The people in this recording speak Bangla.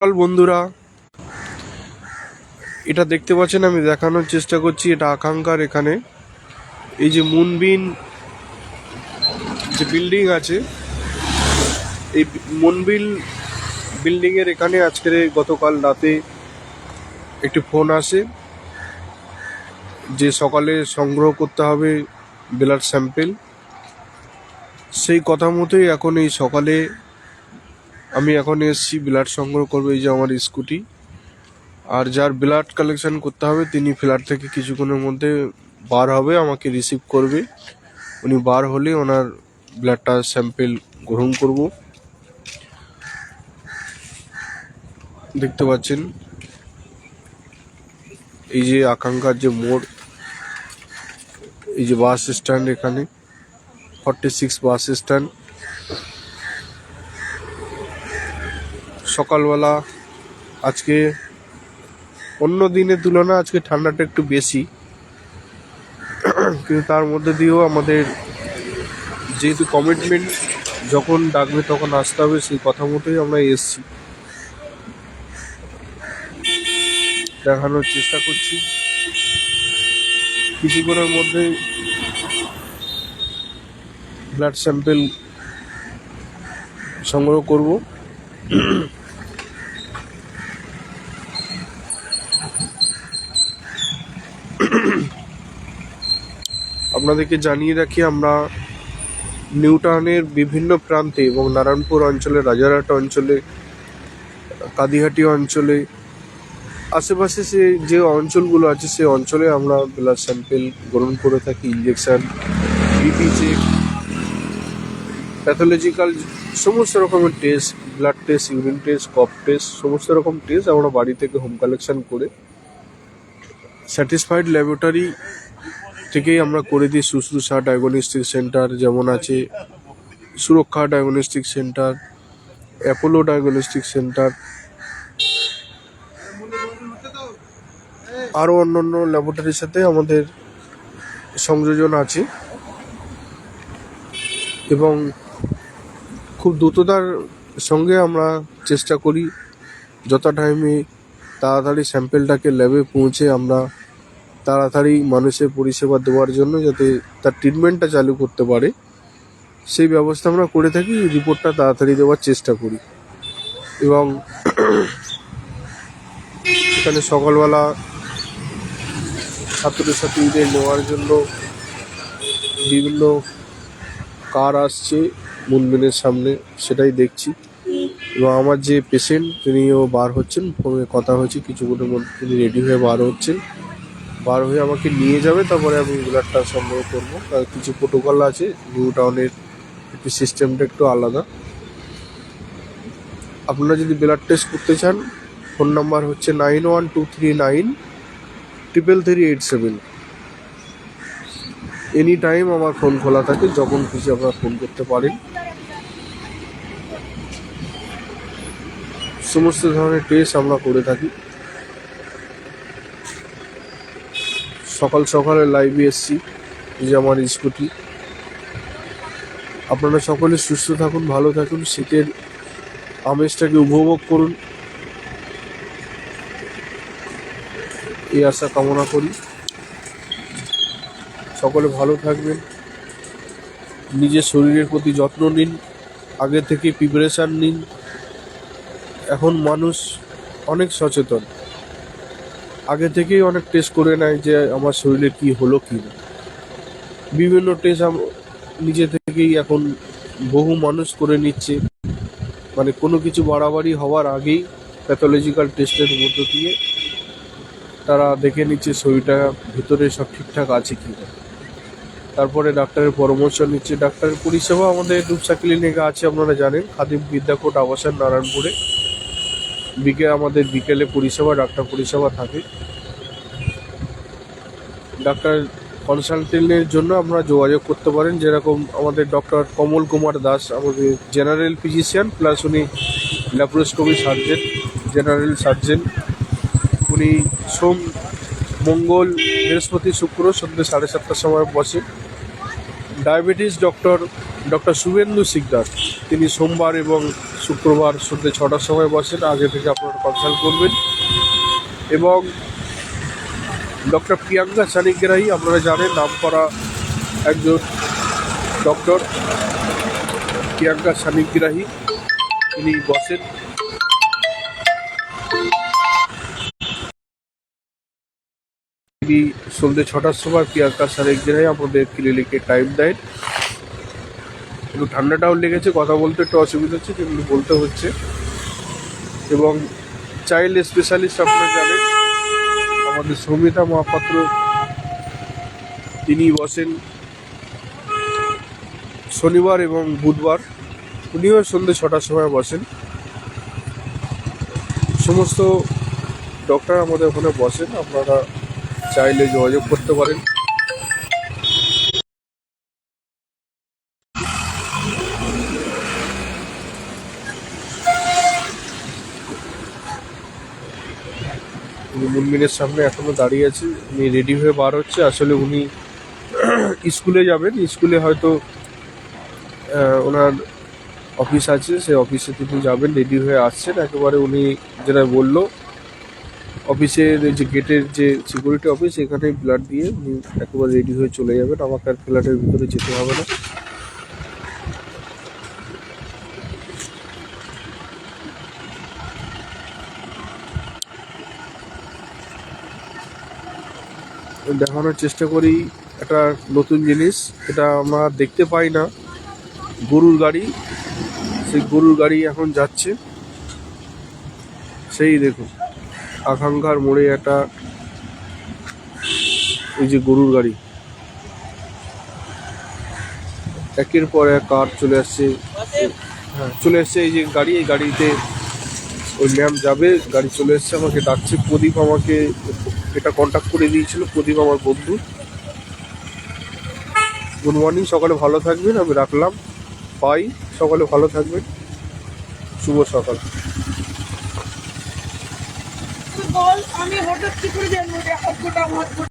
বন্ধুরা, এটা দেখতে পাচ্ছেন, আমি দেখানোর চেষ্টা করছি। এটা আকাঙ্ক্ষার এখানে এই যে মুনবিন যে বিল্ডিং আছে, এই মুনবিল বিল্ডিংয়ের এখানে আজকের গতকাল রাতে একটি ফোন আসে যে সকালে সংগ্রহ করতে হবে ব্লাড স্যাম্পেল। সেই কথা মতোই এখন এই সকালে আমি এখন এসেছি ব্লাড সংগ্রহ করবো। এই যে আমার স্কুটি, আর যার ব্লাড কালেকশন করতে হবে তিনি ফ্ল্যাট থেকে কিছুক্ষণের মধ্যে বার হবে, আমাকে রিসিভ করবে। উনি বার হলে ওনার ব্লাডটা স্যাম্পেল গ্রহণ করব। দেখতে পাচ্ছেন এই যে আকাঙ্ক্ষার যে মোড়, এই যে বাস স্ট্যান্ড, এখানে 46 বাস স্ট্যান্ড। সকালবেলা আজকে অন্য দিনের তুলনায় আজকে ঠান্ডাটা একটু বেশি, কিন্তু তার মধ্যে দিয়েও আমাদের যেহেতু কমিটমেন্ট, যখন ডাকবে তখন আসতে হবে, সেই কথা মতোই আমরা এসছি। দেখানোর চেষ্টা করছি কিছুক্ষণের মধ্যে ব্লাড স্যাম্পেল সংগ্রহ করব। আপনাদেরকে জানিয়ে রাখি, আমরা নিউ টাউনের বিভিন্ন প্রান্তে এবং নারায়ণপুর অঞ্চলে, রাজারহাট অঞ্চলে, কাদিহাটি অঞ্চলে, আশেপাশে যে অঞ্চলগুলো আছে সেই অঞ্চলে আমরা ব্লাড স্যাম্পেল গ্রহণ করে থাকি। ইঞ্জেকশন, বিপি চেক, প্যাথোলজিক্যাল সমস্ত রকমের test, blood test, urine test, cough test, সমস্ত রকম টেস্ট আমরা বাড়ি থেকে হোম কালেকশন করে স্যাটিসফাইড ল্যাবরেটরি থেকেই আমরা করে দিই। শুশ্রূষা ডায়াগনস্টিক সেন্টার যেমন আছে, সুরক্ষা diagnostic centre, Apollo diagnostic centre, আরও অন্যান্য ল্যাবরেটরির সাথে আমাদের সংযোজন আছে, এবং খুব দ্রুততার সঙ্গে আমরা চেষ্টা করি যত টাইমে তাড়াতাড়ি স্যাম্পেলটাকে ল্যাবে পৌঁছে আমরা তাড়াতাড়ি মানুষের পরিষেবা দেওয়ার জন্য, যাতে তার ট্রিটমেন্টটা চালু করতে পারে সেই ব্যবস্থা আমরা করে থাকি। রিপোর্টটা তাড়াতাড়ি দেওয়ার চেষ্টা করি। এবং এখানে সকালবেলা ছাত্রছাত্রীদের নেওয়ার জন্য বিভিন্ন কার আসছে মুনবিনের সামনে, সেটাই দেখছি। এবং আমার যে পেশেন্ট তিনিও বার হচ্ছেন, ফোনে কথা হয়েছে, কিছুক্ষণের মধ্যে তিনি রেডি হয়ে বার হচ্ছেন। বার হয়ে আমাকে নিয়ে যাবে, তারপরে আমি ব্লাডটা সংগ্রহ করবো। তার কিছু প্রোটোকল আছে, নিউ টাউনের একটু সিস্টেমটা একটু আলাদা। আপনারা যদি ব্লাড টেস্ট করতে চান, ফোন নাম্বার হচ্ছে 9123933387। এনি টাইম আমার ফোন খোলা থাকে, যখন খুশি আপনারা ফোন করতে পারেন। সমস্ত ধরনের টেস্ট আমরা করে থাকি। সকাল সকালে লাইভে এসছি, যে আমার স্কুটি। আপনারা সকলে সুস্থ থাকুন, ভালো থাকুন, শীতের আমেজটাকে উপভোগ করুন, এই আশা কামনা করি। সকলে ভালো থাকবেন, নিজের শরীরের প্রতি যত্ন নিন, আগে থেকে প্রিপারেশান নিন। এখন মানুষ অনেক সচেতন, আগে থেকেই অনেক টেস্ট করে নেয় যে আমার শরীরে কি হলো কি না। বিভিন্ন টেস্ট নিজে থেকেই এখন বহু মানুষ করে নিচ্ছে, মানে কোনো কিছু বাড়াবাড়ি হওয়ার আগেই প্যাথোলজিক্যাল টেস্টের মধ্য দিয়ে তারা দেখে নিচ্ছে শরীরটা ভিতরে সব ঠিকঠাক আছে কি না। তারপরে ডাক্তারের পরামর্শ নিচ্ছে। ডাক্তারের পরিষেবা আমাদের রূপসা ক্লিনিকে আছে, আপনারা জানেন, খাদিম বিদ্যাকোট আবাসন নারায়ণপুরে। আমাদের বিকেলে পরিষেবা, ডাক্তার পরিষেবা থাকে। ডাক্তার কনসালটেন্টের জন্য আমরা যোগাযোগ করতে পারেন, যেরকম আমাদের ডক্টর কমল কুমার দাস, আমাদের জেনারেল ফিজিশিয়ান প্লাস উনি ল্যাপ্রোস্কোপি সার্জেন, জেনারেল সার্জেন। উনি সোম, মঙ্গল, বৃহস্পতি, শুক্র সন্ধ্যে 7:30টার সময় বসে। ডায়াবেটিস ডক্টর শুভেন্দু সিকদার, তিনি সোমবার এবং শুক্রবার সন্ধ্যে 6টার সময় বসেন। আগে থেকে আপনারা কনসাল্ট করবেন। এবং ডক্টর প্রিয়াঙ্কা সানিগ্রাহী, আপনারা জানেন নামকরা একজন ডক্টর প্রিয়াঙ্কা সানিগ্রাহী, তিনি বসেন। তিনি সন্ধ্যে 6টার সময় প্রিয়াঙ্কা সানিগ্রাহী আমাদের ক্লিনিকে টাইম দেন। একটু ঠান্ডাটাও লেগেছে, কথা বলতে একটু অসুবিধা হচ্ছে, কিন্তু বলতে হচ্ছে। এবং চাইল্ড স্পেশালিস্ট আপনারা জানেন আমাদের সৌমিতা মহাপাত্র, তিনি বসেন শনিবার এবং বুধবার, উনিও সন্ধ্যে 6টার সময় বসেন। সমস্ত ডক্টর আমাদের ওখানে বসেন, আপনারা চাইলে যোগাযোগ করতে পারেন। মুনমিনের সামনে এখনো দাঁড়িয়ে আছে, উনি রেডি হয়ে বার হচ্ছে। আসলে উনি স্কুলে যাবেন, স্কুলে হয়তো ওনার অফিস আছে, সেই অফিসে তিনি যাবেন, রেডি হয়ে আসছেন একেবারে। উনি যেটা বললো, অফিসের যে গেটের যে সিকিউরিটি অফিস, এখানে ব্লাড দিয়ে উনি একেবারে রেডি হয়ে চলে যাবেন। আমাকে আর ফ্ল্যাটের ভিতরে যেতে হবে না। দেখানোর চেষ্টা করি একটা নতুন জিনিস, এটা আমরা দেখতে পাই না, গরুর গাড়ি। সেই গরুর গাড়ি এখন যাচ্ছে, সেই দেখুন আকাঙ্ক্ষার মোড়ে একটা এই যে গরুর গাড়ি, একের পর এক কার চলে আসছে। হ্যাঁ, চলে এসছে এই যে গাড়ি, এই গাড়িতে ওই ম্যাম যাবে, গাড়ি চলে এসছে, আমাকে ডাকছে। প্রদীপ আমাকে এটা কন্ট্যাক্ট করে দিয়েছিল, প্রদীপ আমার বন্ধু। গুড মর্নিং, সকালে ভালো থাকবেন, আমি রাখলাম, বাই। সকালে ভালো থাকবেন, শুভ সকাল। বল, আমি হঠাৎ কি করে জানবো যে